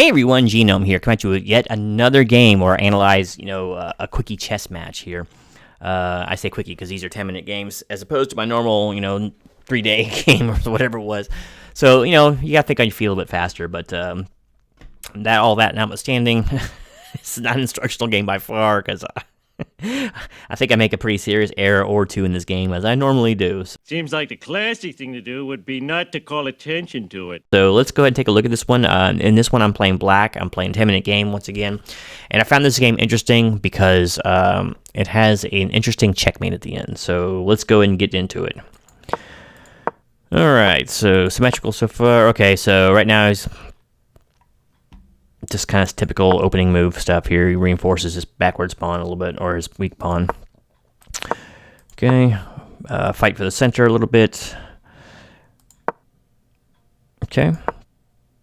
Hey everyone, Genome here, coming at you with yet another game where I analyze, a quickie chess match here. I say quickie because these are 10-minute games as opposed to my normal, 3-day game or whatever it was. So, you gotta think on your feet a little bit faster, but all that notwithstanding, it's not an instructional game by far because I think I make a pretty serious error or two in this game, as I normally do. Seems like the classy thing to do would be not to call attention to it. So let's go ahead and take a look at this one. In this one, I'm playing black. I'm playing 10-minute game once again. And I found this game interesting because it has an interesting checkmate at the end. So let's go ahead and get into it. All right, so symmetrical so far. Okay, so right now is just kind of typical opening move stuff here. He reinforces his backwards pawn a little bit, or his weak pawn. Okay, fight for the center a little bit. Okay,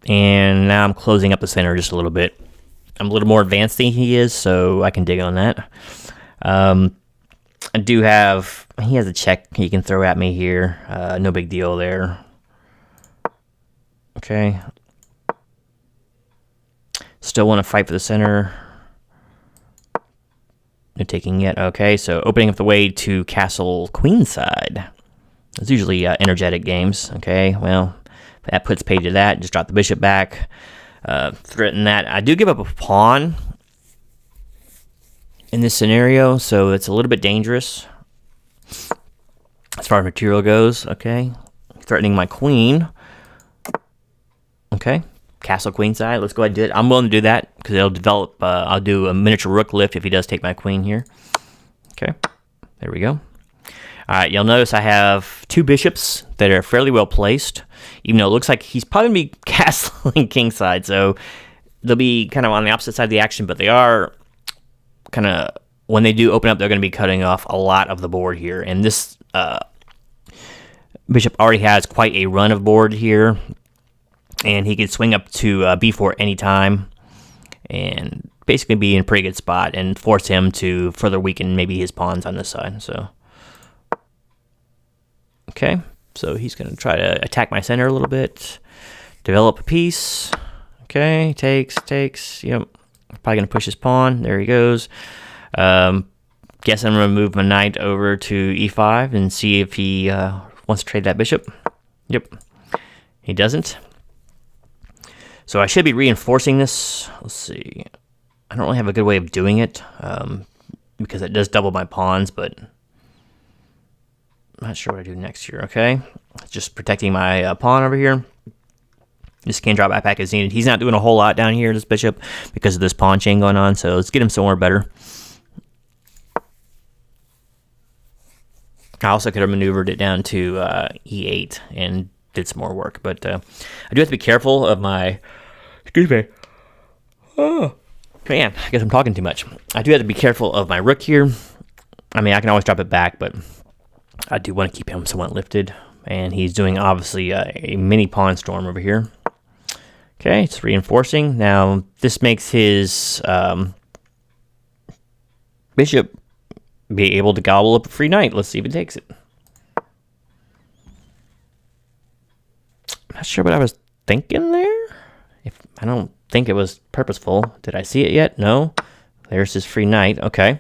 and now I'm closing up the center just a little bit. I'm a little more advanced than he is, so I can dig on that. I do have, he has a check he can throw at me here. No big deal there. Okay. Still want to fight for the center. No taking yet. Okay, so opening up the way to castle queenside. It's usually energetic games. Okay, well, that puts paid to that. Just drop the bishop back. Threaten that. I do give up a pawn in this scenario, so it's a little bit dangerous as far as material goes. Okay, threatening my queen. Okay. Castle queenside. Let's go ahead and do it. I'm willing to do that because it'll develop. I'll do a miniature rook lift if he does take my queen here. Okay, there we go. All right, you'll notice I have two bishops that are fairly well placed, even though it looks like he's probably going to be castling kingside. So they'll be kind of on the opposite side of the action, but they are kind of, when they do open up, they're going to be cutting off a lot of the board here. And this bishop already has quite a run of board here. And he can swing up to b4 anytime and basically be in a pretty good spot and force him to further weaken maybe his pawns on this side. So, okay, so he's going to try to attack my center a little bit, develop a piece. Okay, takes, yep. Probably going to push his pawn. There he goes. Guess I'm going to move my knight over to e5 and see if he wants to trade that bishop. Yep, he doesn't. So I should be reinforcing this. Let's see. I don't really have a good way of doing it because it does double my pawns, but I'm not sure what I do next here. Okay, just protecting my pawn over here. This can drop back as needed. He's not doing a whole lot down here, this bishop, because of this pawn chain going on. So let's get him somewhere better. I also could have maneuvered it down to e8 and did some more work, but I do have to be careful of my, excuse me, oh man, I guess I'm talking too much. I do have to be careful of my rook here. I mean, I can always drop it back, but I do want to keep him somewhat lifted, and he's doing obviously a mini pawn storm over here. Okay, it's reinforcing. Now this makes his bishop be able to gobble up a free knight. Let's see if he takes it. Not sure what I was thinking there. I don't think it was purposeful. Did I see it yet? No. There's his free knight. Okay.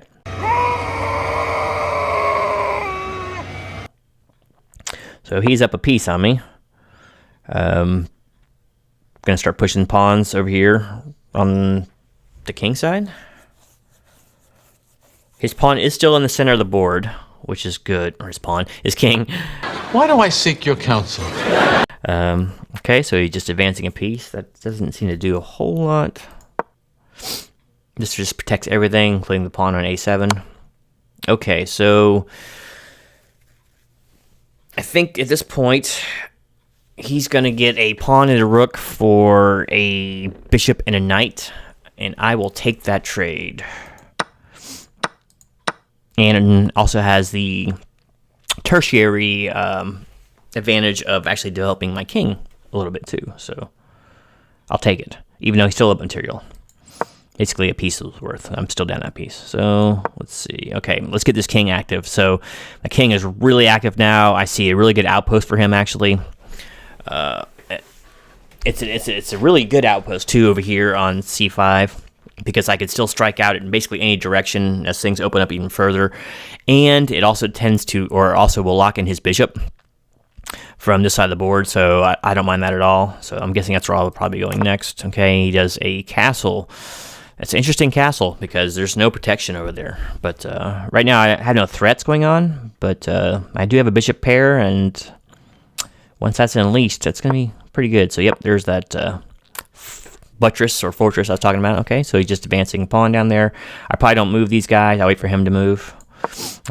So he's up a piece on me. Gonna start pushing pawns over here on the king side. His pawn is still in the center of the board, which is good. Or his pawn, his king. Why do I seek your counsel? Okay, so he's just advancing a piece. That doesn't seem to do a whole lot. This just protects everything, including the pawn on a7. Okay, so I think at this point, he's going to get a pawn and a rook for a bishop and a knight, and I will take that trade. And also has the tertiary advantage of actually developing my king a little bit too, so I'll take it, even though he's still up material. Basically a piece is worth. I'm still down that piece. So let's see. Okay, let's get this king active. So my king is really active now. I see a really good outpost for him actually. it's a really good outpost too over here on c5, because I could still strike out in basically any direction as things open up even further, and it also tends to, or also will lock in his bishop from this side of the board, so I don't mind that at all. So I'm guessing that's where I'll probably be going next. Okay, he does a castle. It's an interesting castle because there's no protection over there. But right now I have no threats going on, but I do have a bishop pair, and once that's unleashed, that's going to be pretty good. So yep, there's that buttress or fortress I was talking about. Okay, so he's just advancing pawn down there. I probably don't move these guys. I'll wait for him to move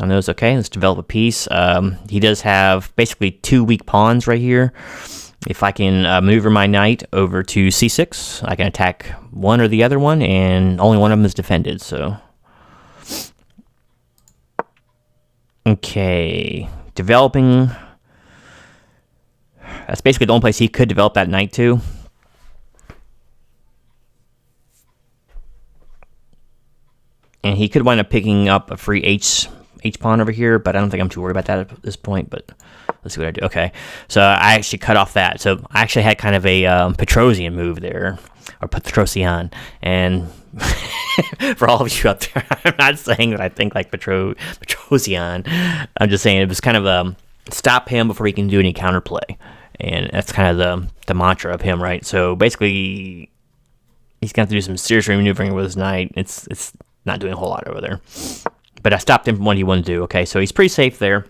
on those. Okay, let's develop a piece. He does have basically 2 weak pawns right here. If I can maneuver my knight over to c6, I can attack one or the other one, and only one of them is defended. So, okay, developing. That's basically the only place he could develop that knight to. And he could wind up picking up a free H pawn over here, but I don't think I'm too worried about that at this point. But let's see what I do. Okay, so I actually cut off that. So I actually had kind of a Petrosian move there, or Petrosian. And for all of you out there, I'm not saying that I think like Petrosian. I'm just saying it was kind of stop him before he can do any counterplay. And that's kind of the mantra of him, right? So basically, he's going to have to do some serious maneuvering with his knight. It's not doing a whole lot over there. But I stopped him from what he wanted to do. Okay, so he's pretty safe there.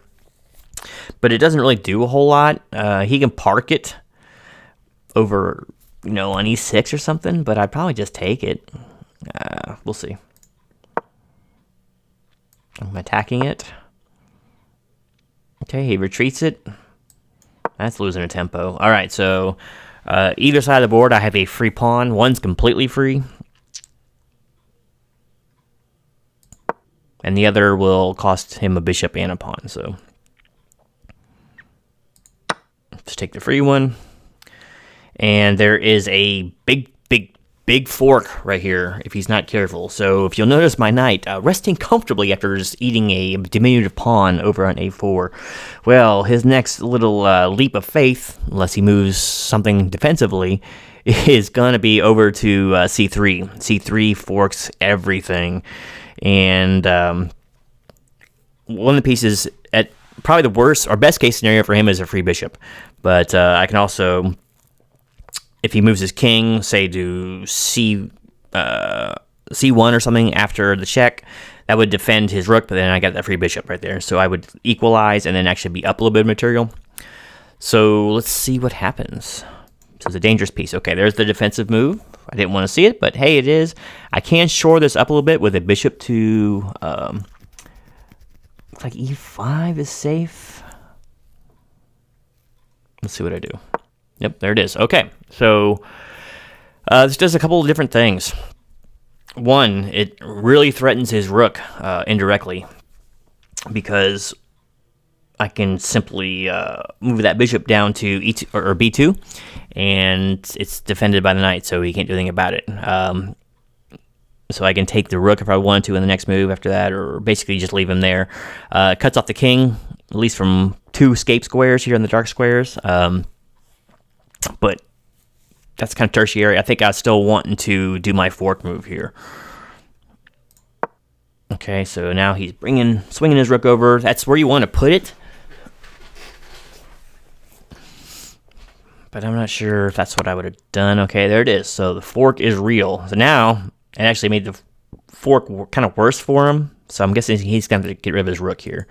But it doesn't really do a whole lot. He can park it over, on e6 or something, but I'd probably just take it. We'll see. I'm attacking it. Okay, he retreats it. That's losing a tempo. All right, so either side of the board, I have a free pawn. One's completely free, and the other will cost him a bishop and a pawn. So let's take the free one. And there is a big fork right here if he's not careful. So if you'll notice my knight resting comfortably after just eating a diminutive pawn over on a4. Well, his next little leap of faith, unless he moves something defensively, is going to be over to c3. c3 forks everything. And one of the pieces, at probably the worst or best case scenario for him, is a free bishop. But I can also, if he moves his king, say to c1 or something after the check, that would defend his rook, but then I got that free bishop right there. So I would equalize and then actually be up a little bit of material. So let's see what happens. So it's a dangerous piece. Okay, there's the defensive move. I didn't want to see it, but hey, it is. I can shore this up a little bit with a bishop to, looks like e5 is safe. Let's see what I do. Yep, there it is. Okay, so this does a couple of different things. One, it really threatens his rook indirectly, because I can simply move that bishop down to e2 or b2, and it's defended by the knight, so he can't do anything about it. So I can take the rook if I wanted to in the next move after that, or basically just leave him there. It cuts off the king, at least from 2 escape squares here in the dark squares. But that's kind of tertiary. I think I was still wanting to do my fork move here. Okay, so now he's swinging his rook over. That's where you want to put it. But I'm not sure if that's what I would have done. Okay, there it is. So the fork is real. So now it actually made the fork kind of worse for him. So I'm guessing he's going to get rid of his rook here.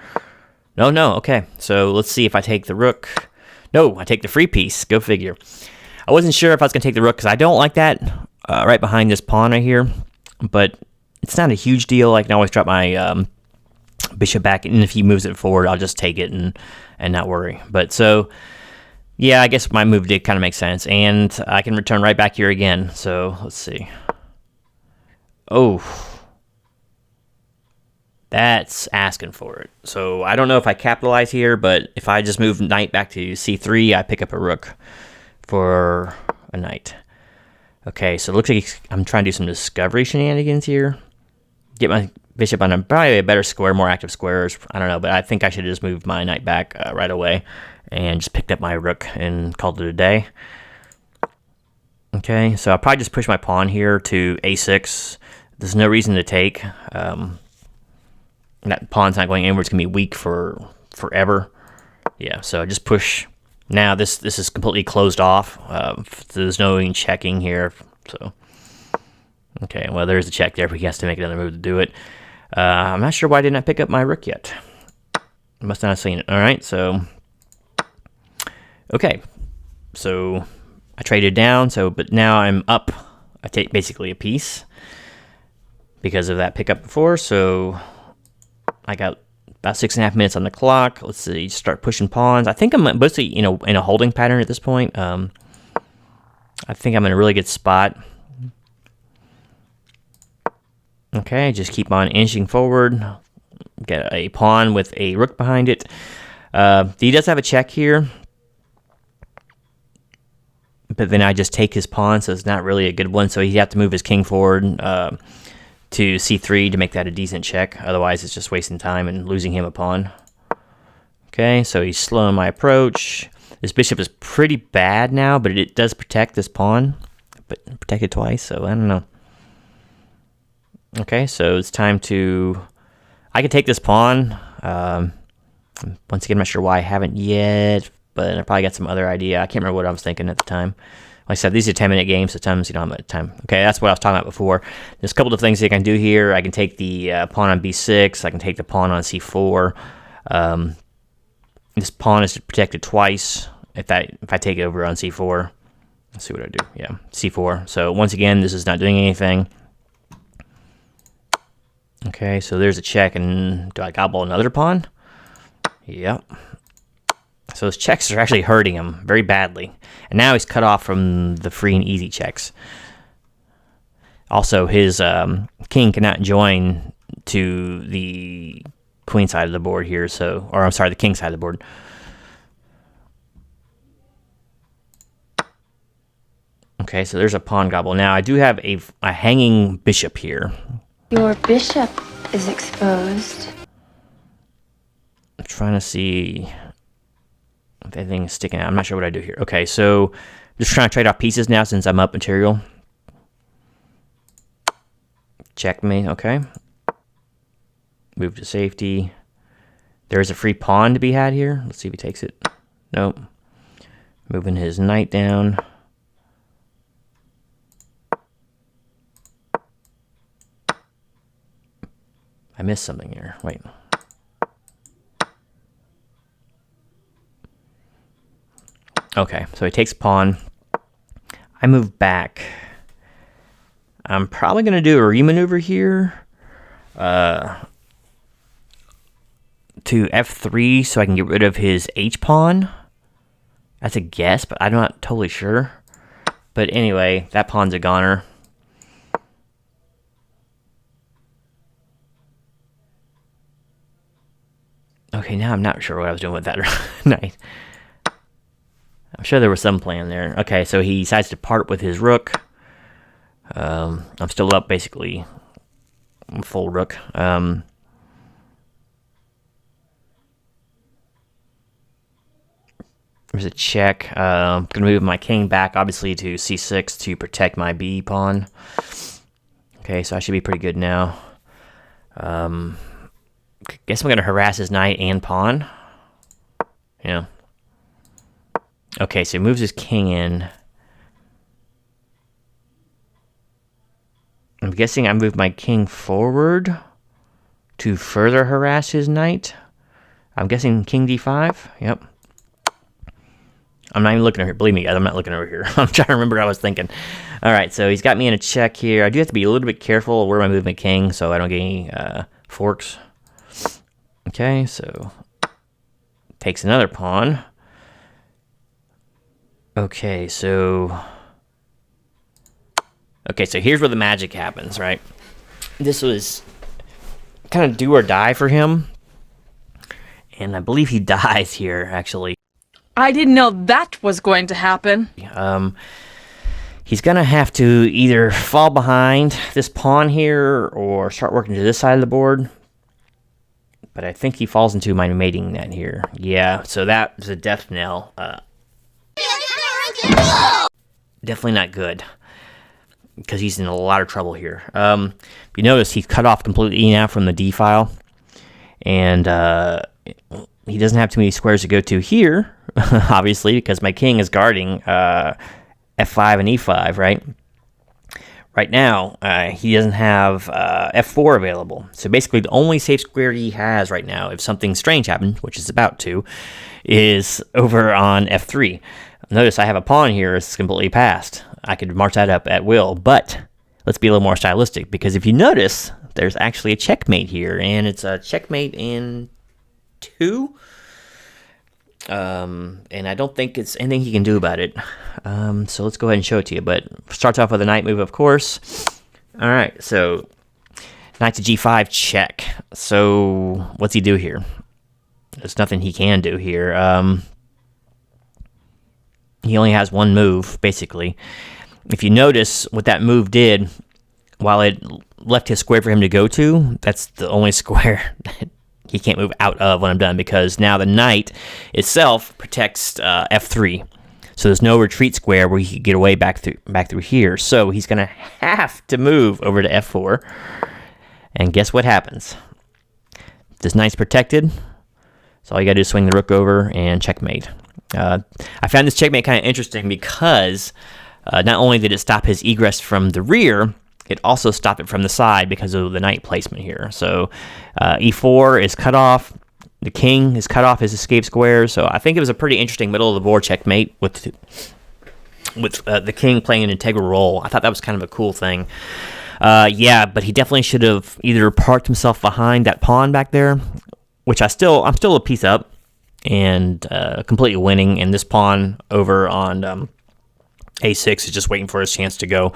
No. Okay, so let's see if I take the rook. No, I take the free piece. Go figure. I wasn't sure if I was going to take the rook because I don't like that right behind this pawn right here. But it's not a huge deal. I can always drop my bishop back, and if he moves it forward, I'll just take it and not worry. But so, yeah, I guess my move did kind of make sense. And I can return right back here again. So let's see. Oh, that's asking for it. So I don't know if I capitalize here, but if I just move knight back to c3, I pick up a rook for a knight. Okay, so it looks like I'm trying to do some discovery shenanigans here. Get my bishop on probably a better square, more active squares. I don't know, but I think I should just move my knight back right away and just picked up my rook and called it a day. Okay, so I'll probably just push my pawn here to a6. There's no reason to take. That pawn's not going anywhere. It's going to be weak for forever. Yeah, so just push. Now this is completely closed off. There's no even checking here. So, okay, well, there's a check there, but he has to make another move to do it. I'm not sure why I did not pick up my rook yet. I must not have seen it. All right, so... Okay, so I traded down, but now I'm up. I take basically a piece because of that pickup before, so I got about 6.5 minutes on the clock. Let's see, start pushing pawns. I think I'm mostly, in a holding pattern at this point. I think I'm in a really good spot. Okay, just keep on inching forward. Get a pawn with a rook behind it. He does have a check here, but then I just take his pawn, so it's not really a good one. So he'd have to move his king forward to c3 to make that a decent check. Otherwise, it's just wasting time and losing him a pawn. Okay, so he's slowing my approach. This bishop is pretty bad now, but it does protect this pawn. But protected twice, so I don't know. Okay, so it's time to... I can take this pawn. Once again, I'm not sure why I haven't yet, but I probably got some other idea. I can't remember what I was thinking at the time. Like I said, these are 10-minute games, so sometimes you don't have much time. Okay, that's what I was talking about before. There's a couple of things I can do here. I can take the pawn on b6. I can take the pawn on c4. This pawn is protected twice if I take it over on c4. Let's see what I do. Yeah, c4. So once again, this is not doing anything. Okay, so there's a check, and do I gobble another pawn? Yep. So his checks are actually hurting him very badly. And now he's cut off from the free and easy checks. Also, his king cannot join to the queen side of the board here, or I'm sorry, the king side of the board. Okay, so there's a pawn gobble. Now, I do have a hanging bishop here. Your bishop is exposed. I'm trying to see if anything's sticking out. I'm not sure what I do here. Okay, so just trying to trade off pieces now since I'm up material. Checkmate, okay. Move to safety. There's a free pawn to be had here. Let's see if he takes it. Nope. Moving his knight down. I missed something here. Wait. Okay, so he takes a pawn. I move back. I'm probably going to do a remaneuver here to f3 so I can get rid of his h-pawn. That's a guess, but I'm not totally sure. But anyway, that pawn's a goner. Okay, now I'm not sure what I was doing with that knight. I'm sure there was some plan there. Okay, so he decides to part with his rook. I'm still up, basically. I'm full rook. There's a check. I'm going to move my king back, obviously, to c6 to protect my b pawn. Okay, so I should be pretty good now. Guess I'm going to harass his knight and pawn. Yeah. Okay, so he moves his king in. I'm guessing I move my king forward to further harass his knight. I'm guessing king d5. Yep. I'm not even looking over here. Believe me, guys, I'm not looking over here. I'm trying to remember what I was thinking. All right, so he's got me in a check here. I do have to be a little bit careful where I move my king so I don't get any forks. Okay, so takes another pawn. Okay, so here's where the magic happens, right? This was kind of do or die for him. And I believe he dies here, actually. I didn't know that was going to happen. He's going to have to either fall behind this pawn here or start working to this side of the board. But I think he falls into my mating net here. Yeah, so that was a death knell. definitely not good, because he's in a lot of trouble here. You notice he's cut off completely now from the D file, and he doesn't have too many squares to go to here, obviously, because my king is guarding F5 and E5, right? Right now, he doesn't have F4 available. So basically, the only safe square he has right now, if something strange happened, which is about to, is over on F3. Notice I have a pawn here that's completely passed. I could march that up at will, but let's be a little more stylistic, because if you notice, there's actually a checkmate here, and it's a checkmate in 2. And I don't think it's anything he can do about it. So let's go ahead and show it to you. But starts off with a knight move, of course. All right, so knight to G5 check. So what's he do here? There's nothing he can do here. He only has one move, basically. If you notice what that move did, while it left his square for him to go to, that's the only square that he can't move out of when I'm done, because now the knight itself protects F3. So there's no retreat square where he could get away back through here. So he's going to have to move over to F4. And guess what happens? This knight's protected. So all you got to do is swing the rook over and checkmate. I found this checkmate kind of interesting because not only did it stop his egress from the rear, it also stopped it from the side because of the knight placement here. So E4 is cut off. The king is cut off his escape square. So I think it was a pretty interesting middle of the board checkmate with the king playing an integral role. I thought that was kind of a cool thing. Yeah, but he definitely should have either parked himself behind that pawn back there, which I'm still a piece up and completely winning. And this pawn over on A6 is just waiting for his chance to go.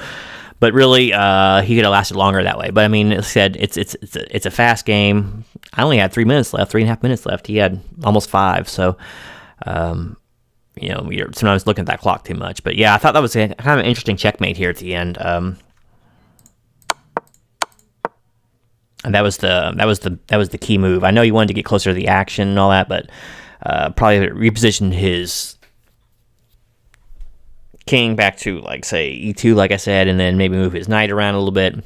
But really, he could have lasted longer that way. But I mean, as I said, it's a fast game. I only had 3 minutes left, 3.5 minutes left. He had almost 5. So, you're sometimes looking at that clock too much. But yeah, I thought that was kind of an interesting checkmate here at the end. And that was the key move. I know he wanted to get closer to the action and all that, but probably repositioned his king back to, like, say, E2, like I said, and then maybe move his knight around a little bit.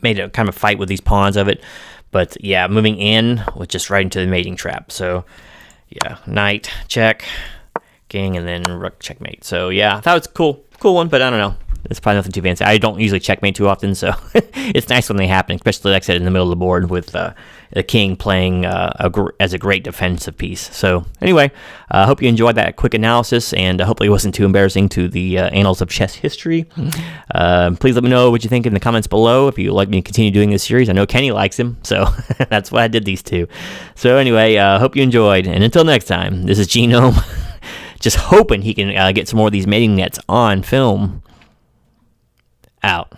Made a kind of fight with these pawns of it. But yeah, moving in was just right into the mating trap. So yeah, knight, check, king, and then rook checkmate. So yeah, I thought it was cool one, but I don't know. It's probably nothing too fancy. I don't usually checkmate too often, so it's nice when they happen, especially, like I said, in the middle of the board with the king playing as a great defensive piece. So anyway, I hope you enjoyed that quick analysis, and hopefully it wasn't too embarrassing to the annals of chess history. Please let me know what you think in the comments below if you'd like me to continue doing this series. I know Kenny likes him, so that's why I did these two. So anyway, hope you enjoyed, and until next time, this is Genome, just hoping he can get some more of these mating nets on film. Out.